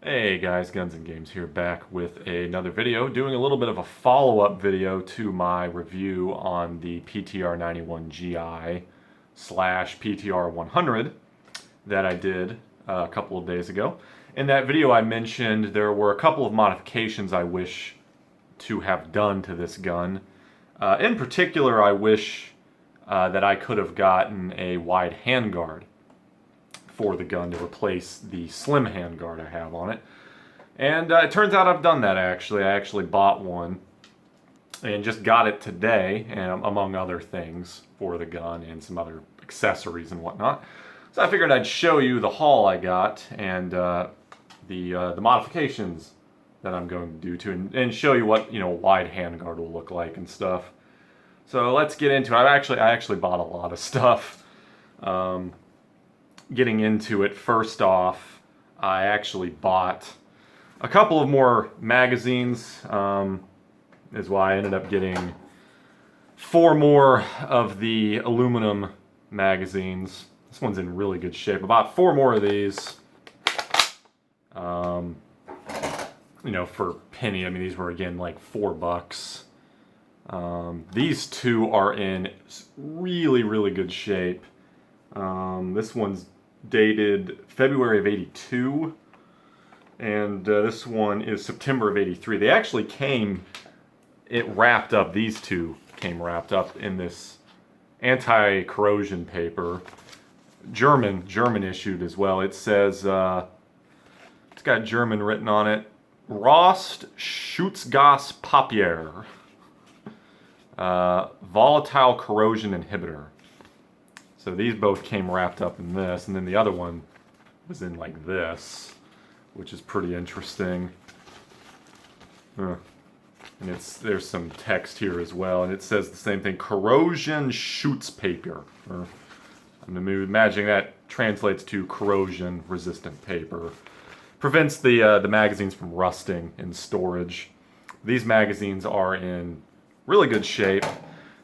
Hey guys, Guns and Games here, back with another video, doing a little bit of a follow-up video to my review on the PTR-91 GI slash PTR-100 that I did a couple of days ago. In that video I mentioned there were a couple of modifications I wish to have done to this gun. In particular, I wish that I could have gotten a wide handguard for the gun to replace the slim handguard I have on it. And it turns out I've done that actually. I actually bought one and just got it today, and among other things for the gun and some other accessories and whatnot. So I figured I'd show you the haul I got and the modifications that I'm going to do to and show you what a wide handguard will look like and stuff. So let's get into it. I actually bought a lot of stuff. Getting into it, first off, I actually bought a couple of more magazines, is why I ended up getting 4 more of the aluminum magazines. This one's in really good shape. I bought 4 more of these, for penny. I mean, these were, again, like $4. These two are in really, really good shape. This one's dated February of '82, and this one is September of '83. They actually wrapped up, these two came wrapped up in this anti-corrosion paper, German issued as well. It says, it's got German written on it, Rost Schutzgas Papier, volatile corrosion inhibitor. So these both came wrapped up in this, and then the other one was in like this, which is pretty interesting. And there's some text here as well, and it says the same thing: corrosion Schutzpapier. I'm imagining that translates to corrosion-resistant paper. Prevents the magazines from rusting in storage. These magazines are in really good shape.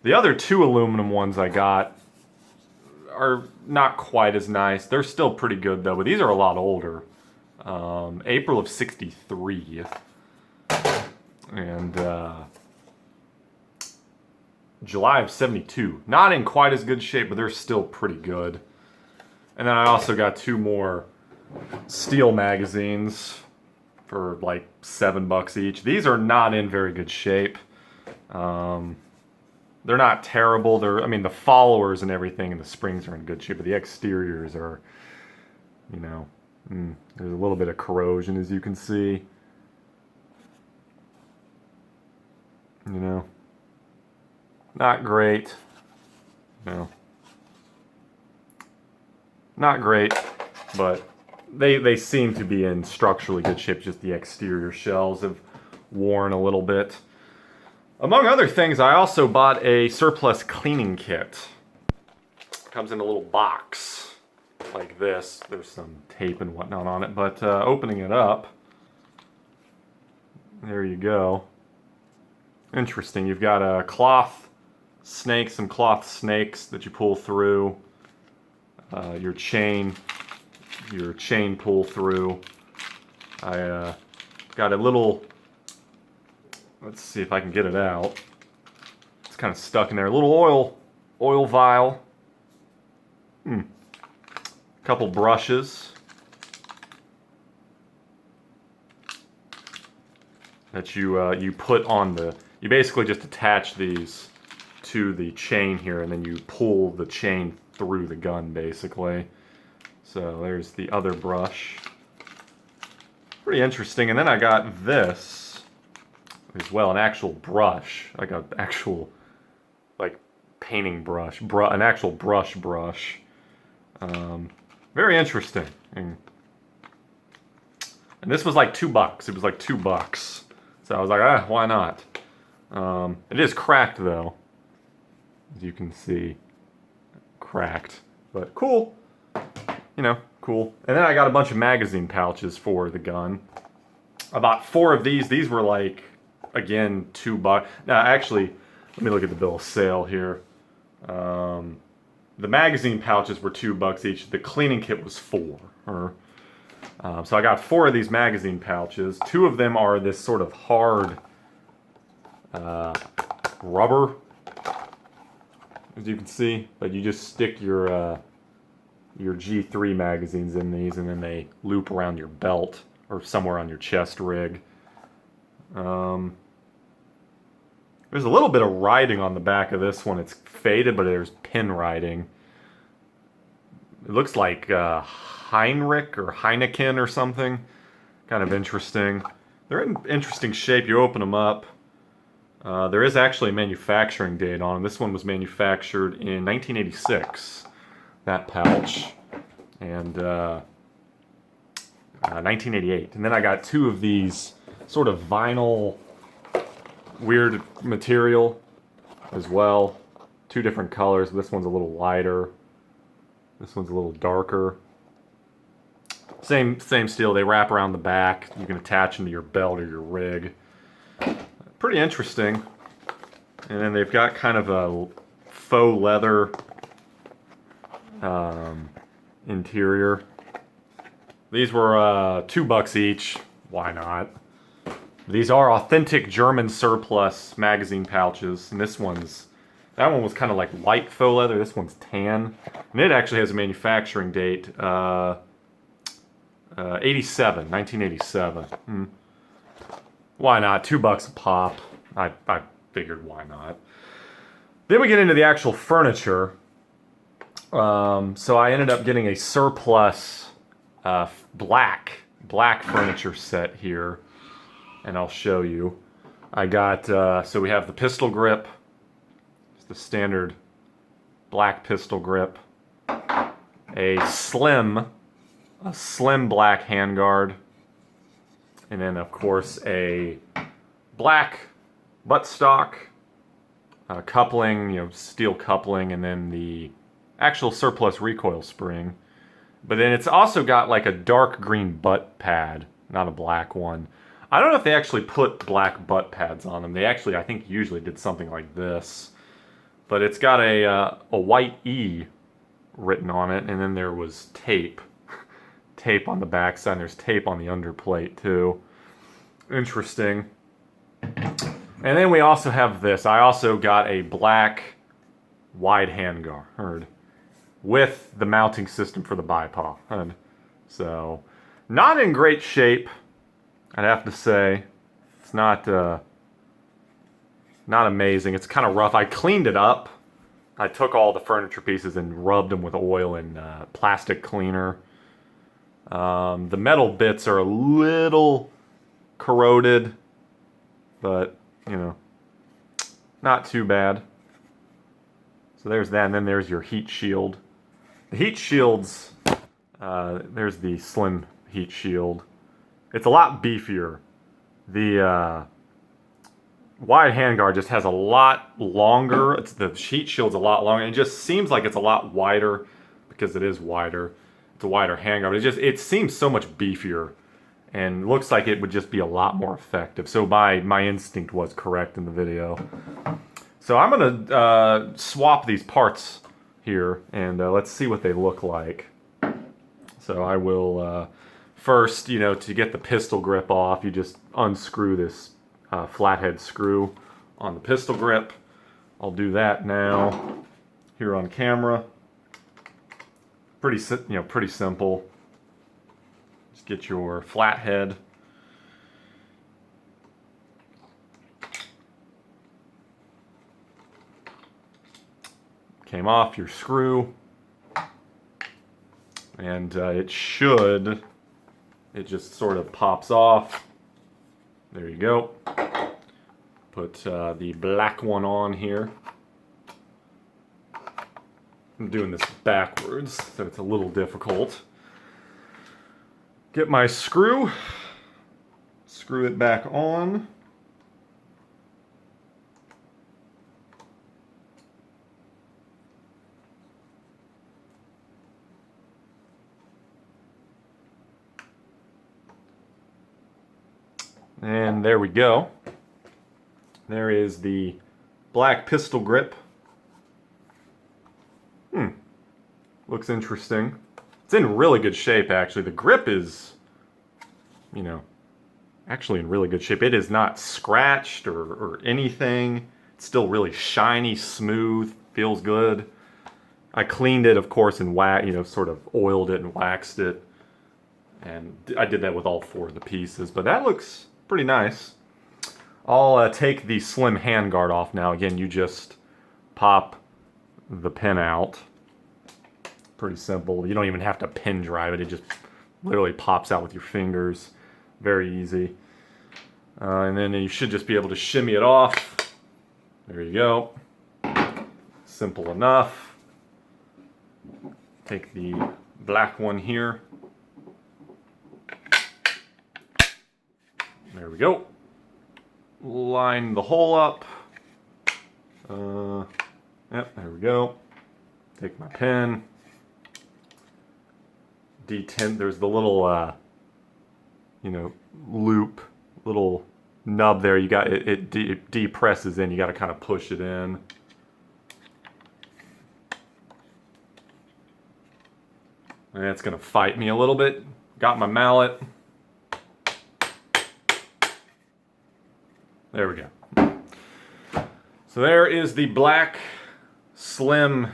The other 2 aluminum ones I got are not quite as nice. They're still pretty good though, but these are a lot older. April of '63 and July of '72. Not in quite as good shape, but they're still pretty good. And then I also got 2 more steel magazines for like $7 each. These are not in very good shape. They're not terrible. The followers and everything and the springs are in good shape, but the exteriors are, there's a little bit of corrosion, as you can see. Not great. Not great, but they seem to be in structurally good shape. Just the exterior shells have worn a little bit. Among other things, I also bought a surplus cleaning kit. It comes in a little box like this. There's some tape and whatnot on it, but opening it up, there you go. Interesting. You've got a some cloth snakes that you pull through, your chain pull through. I got a little. Let's see if I can get it out. It's kind of stuck in there. A little oil vial. A couple brushes that you put on the. You basically just attach these to the chain here, and then you pull the chain through the gun, basically. So there's the other brush. Pretty interesting. And then I got this as well, an actual brush, like an actual painting brush, an actual brush. Very interesting. And this was like $2. It was like $2. So I was like, why not? It is cracked though, as you can see, cracked, but cool. Cool. And then I got a bunch of magazine pouches for the gun. I bought 4 of these. These were like, again, $2. Now, actually, let me look at the bill of sale here. The magazine pouches were $2 each. The cleaning kit was $4. So I got 4 of these magazine pouches. 2 of them are this sort of hard rubber, as you can see, but you just stick your G3 magazines in these, and then they loop around your belt or somewhere on your chest rig. There's a little bit of writing on the back of this one. It's faded, but there's pin writing. It looks like Heinrich or Heineken or something. Kind of interesting. They're in interesting shape. You open them up. There is actually a manufacturing date on them. This one was manufactured in 1986, that pouch, and 1988. And then I got 2 of these sort of vinyl weird material as well. 2 different colors. This one's a little lighter. This one's a little darker. Same steel. They wrap around the back. You can attach them to your belt or your rig. Pretty interesting. And then they've got kind of a faux leather interior. These were $2 each. Why not? These are authentic German surplus magazine pouches, and that one was kind of like light faux leather. This one's tan, and it actually has a manufacturing date, 1987. Why not? $2 a pop. I figured why not. Then we get into the actual furniture. So I ended up getting a surplus black furniture set here, and I'll show you. I got, so we have the pistol grip, it's the standard black pistol grip, a slim black handguard, and then of course a black buttstock, coupling, steel coupling, and then the actual surplus recoil spring. But then it's also got like a dark green butt pad, not a black one. I don't know if they actually put black butt pads on them. They actually, I think, usually did something like this. But it's got a white E written on it, and then there was tape. Tape on the backside, and there's tape on the underplate too. Interesting. And then we also have this. I also got a black wide handguard with the mounting system for the Bipod. So, not in great shape, I'd have to say. It's not amazing. It's kind of rough. I cleaned it up. I took all the furniture pieces and rubbed them with oil and plastic cleaner. The metal bits are a little corroded, but, not too bad. So there's that, and then there's your heat shield. The heat shields, there's the slim heat shield. It's a lot beefier. The wide handguard just has a lot longer. The heat shield's a lot longer. It just seems like it's a lot wider because it is wider. It's a wider handguard. It seems so much beefier, and looks like it would just be a lot more effective. So my instinct was correct in the video. So I'm gonna swap these parts here, and let's see what they look like. So I will first, to get the pistol grip off, you just unscrew this flathead screw on the pistol grip. I'll do that now here on camera. Pretty simple. Just get your flathead. Came off your screw, and it just sort of pops off. There you go. Put the black one on here. I'm doing this backwards, so it's a little difficult. Get my screw, screw it back on. And there we go. There is the black pistol grip. Looks interesting. It's in really good shape, actually. The grip is you know, actually in really good shape. It is not scratched or anything. It's still really shiny, smooth, feels good. I cleaned it, of course, and sort of oiled it and waxed it. And I did that with all 4 of the pieces, but that looks pretty nice. I'll take the slim handguard off now. Again, you just pop the pin out. Pretty simple. You don't even have to pin drive it. It just literally pops out with your fingers. Very easy. And then you should just be able to shimmy it off. There you go. Simple enough. Take the black one here. There we go. Line the hole up. Yep, there we go. Take my pen. D10. There's the little, loop, little nub there. You got it depresses in. You got to kind of push it in. And it's gonna fight me a little bit. Got my mallet. There we go. So there is the black slim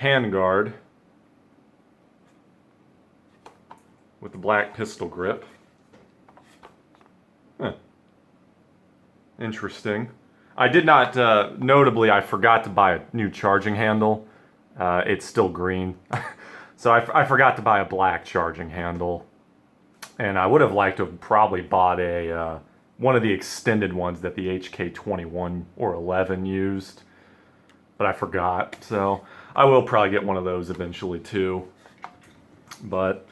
handguard with the black pistol grip. Interesting. I did not, notably, I forgot to buy a new charging handle. It's still green. So I forgot to buy a black charging handle. And I would have liked to have probably bought a one of the extended ones that the HK-21 or 11 used. But I forgot. So I will probably get one of those eventually too. But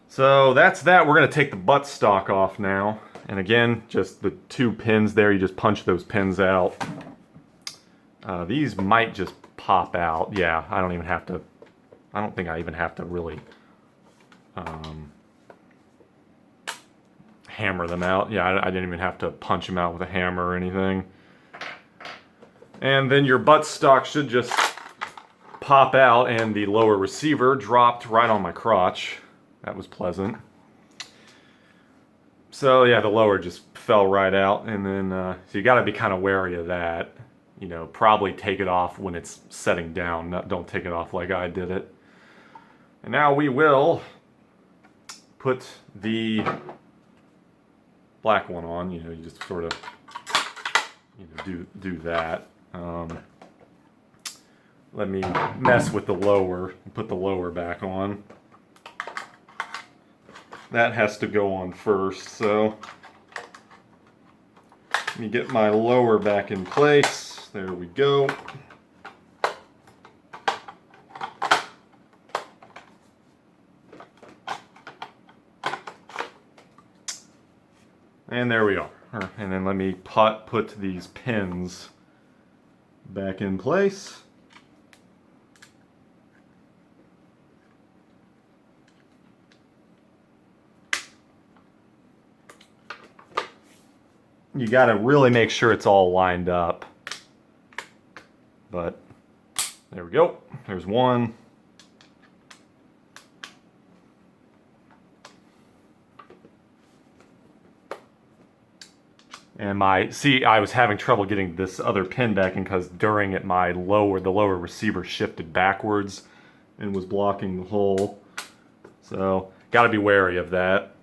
so that's that. We're going to take the buttstock off now. And again, just the 2 pins there. You just punch those pins out. These might just pop out. Yeah, I don't think I even have to really hammer them out. Yeah, I didn't even have to punch them out with a hammer or anything. And then your buttstock should just pop out, and the lower receiver dropped right on my crotch. That was pleasant. So yeah, the lower just fell right out, and then so you got to be kind of wary of that. Probably take it off when it's setting down. Don't take it off like I did it. And now we will put the black one on. You just sort of do that. Let me mess with the lower and put the lower back on. That has to go on first, so let me get my lower back in place. There we go. And there we are. And then let me put these pins back in place. You got to really make sure it's all lined up. But there we go. There's one. And I was having trouble getting this other pin back in because during it the lower receiver shifted backwards and was blocking the hole. So got to be wary of that.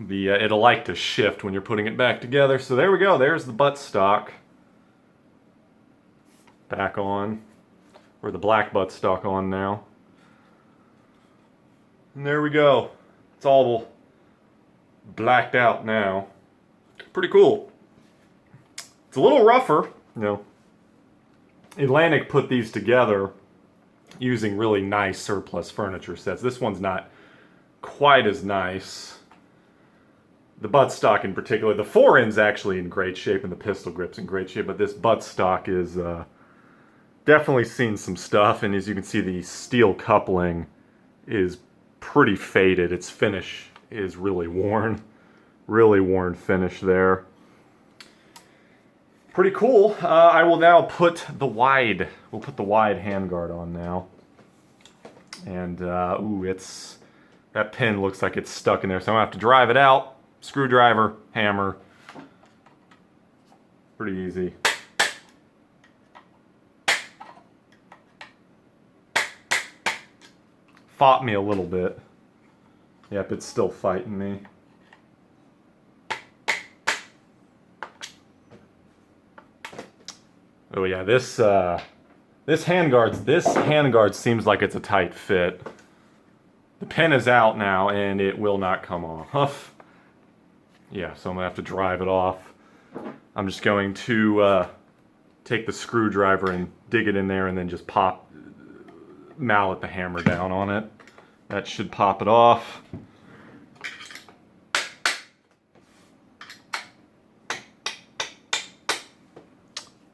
It'll like to shift when you're putting it back together. So there we go. There's the buttstock back on, or the black buttstock on now. And there we go. It's all blacked out now. Pretty cool. It's a little rougher, Atlantic put these together using really nice surplus furniture sets. This one's not quite as nice. The buttstock in particular, the foreend's actually in great shape and the pistol grip's in great shape, but this buttstock is definitely seen some stuff, and as you can see, the steel coupling is pretty faded. Its finish is really worn finish there. Pretty cool. I will now put the wide handguard on now. And, it's That pin looks like it's stuck in there, so I'm gonna have to drive it out. Screwdriver, hammer. Pretty easy. Fought me a little bit. Yep, it's still fighting me. Oh yeah, this handguard seems like it's a tight fit. The pin is out now and it will not come off. Yeah, so I'm gonna have to drive it off. I'm just going to take the screwdriver and dig it in there and then just mallet the hammer down on it. That should pop it off.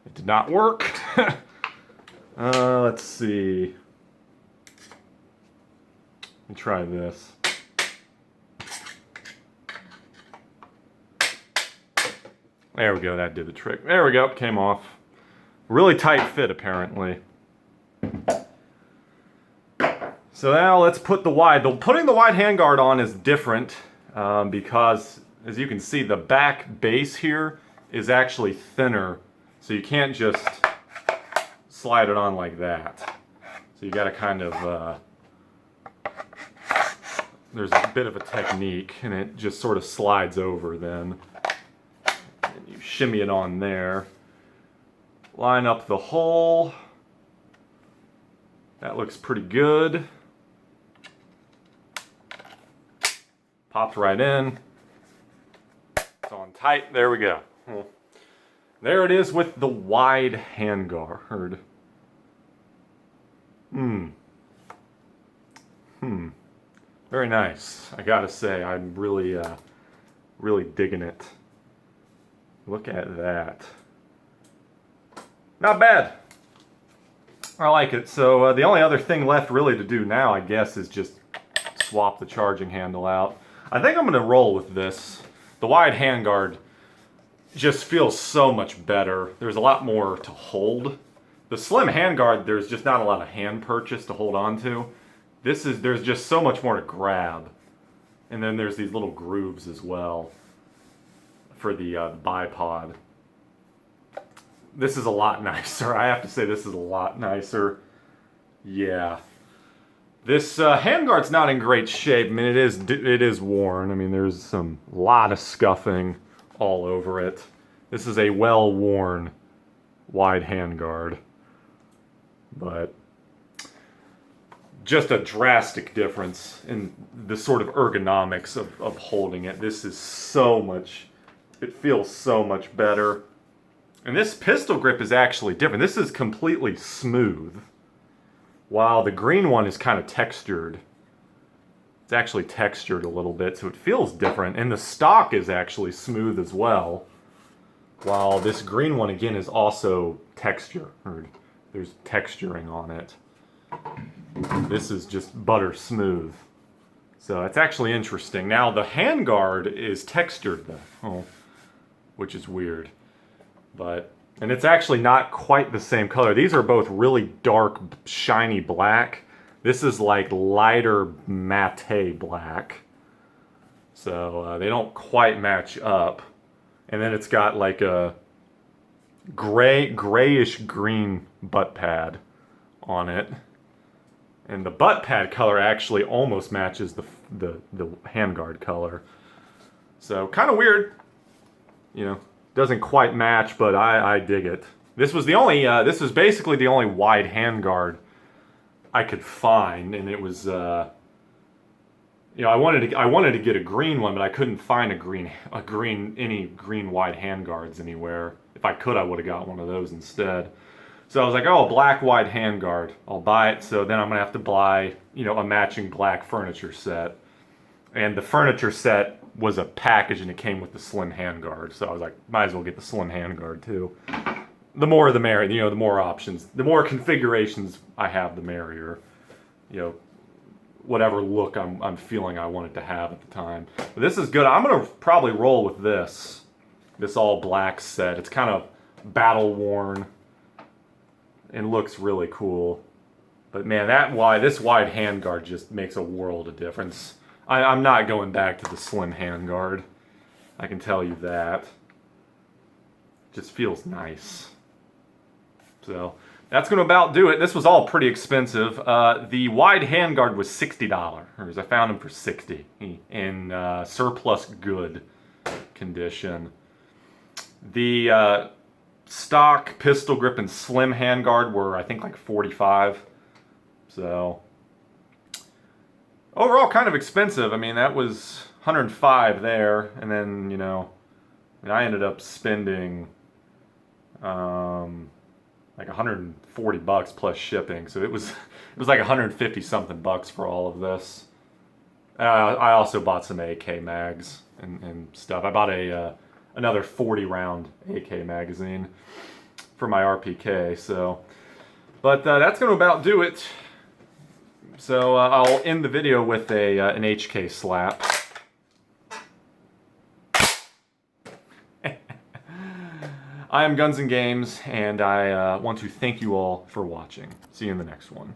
It did not work. Let's see. Let me try this. There we go, that did the trick. There we go, came off. Really tight fit, apparently. So now let's put the wide. Putting the wide handguard on is different because, as you can see, the back base here is actually thinner. So you can't just slide it on like that. So you got to kind of, there's a bit of a technique, and it just sort of slides over then. And you shimmy it on there. Line up the hole. That looks pretty good. Popped right in. It's on tight. There we go. There it is with the wide handguard. Very nice. I gotta say, I'm really, really digging it. Look at that. Not bad. I like it. So the only other thing left really to do now, I guess, is just swap the charging handle out. I think I'm going to roll with this. The wide handguard just feels so much better. There's a lot more to hold. The slim handguard, there's just not a lot of hand purchase to hold on to. There's just so much more to grab. And then there's these little grooves as well for the bipod. This is a lot nicer. I have to say this is a lot nicer. Yeah. This handguard's not in great shape. I mean, it is worn. I mean, there's a lot of scuffing all over it. This is a well-worn wide handguard. But just a drastic difference in the sort of ergonomics of holding it. This is so much, it feels so much better. And this pistol grip is actually different. This is completely smooth, while the green one is kind of textured. It's actually textured a little bit, so it feels different. And the stock is actually smooth as well, while this green one, again, is also textured. There's texturing on it. This is just butter smooth. So it's actually interesting. Now, the handguard is textured, though, which is weird. And it's actually not quite the same color. These are both really dark, shiny black. This is like lighter matte black. So they don't quite match up. And then it's got like a grayish green butt pad on it. And the butt pad color actually almost matches the handguard color. So kind of weird, you know. Doesn't quite match, but I dig it. This was the only, this is basically the only wide handguard I could find, and it was, you know, I wanted to get a green one, but I couldn't find any green wide handguards anywhere. If I could, I would have got one of those instead. So I was like, oh, a black wide handguard. I'll buy it. So then I'm gonna have to buy, you know, a matching black furniture set. And the furniture set was a package, and it came with the slim handguard. So I was like, might as well get the slim handguard too. The more the merrier, you know, the more options. The more configurations I have, the merrier. You know, whatever look I'm feeling I want it to have at the time. But this is good. I'm going to probably roll with this all black set. It's kind of battle worn and looks really cool. But man, this wide handguard just makes a world of difference. I'm not going back to the slim handguard. I can tell you that. Just feels nice. So that's going to about do it. This was all pretty expensive. The wide handguard was $60. I found him for $60 in surplus good condition. The stock pistol grip and slim handguard were, I think, like $45. So overall, kind of expensive. I mean, that was $105 there, and then, you know, I ended up spending like $140 plus shipping. So it was like 150 something bucks for all of this. I also bought some AK mags and stuff. I bought another 40 round AK magazine for my RPK. So, but that's going to about do it. So I'll end the video with an HK slap. I am Guns and Games, and I want to thank you all for watching. See you in the next one.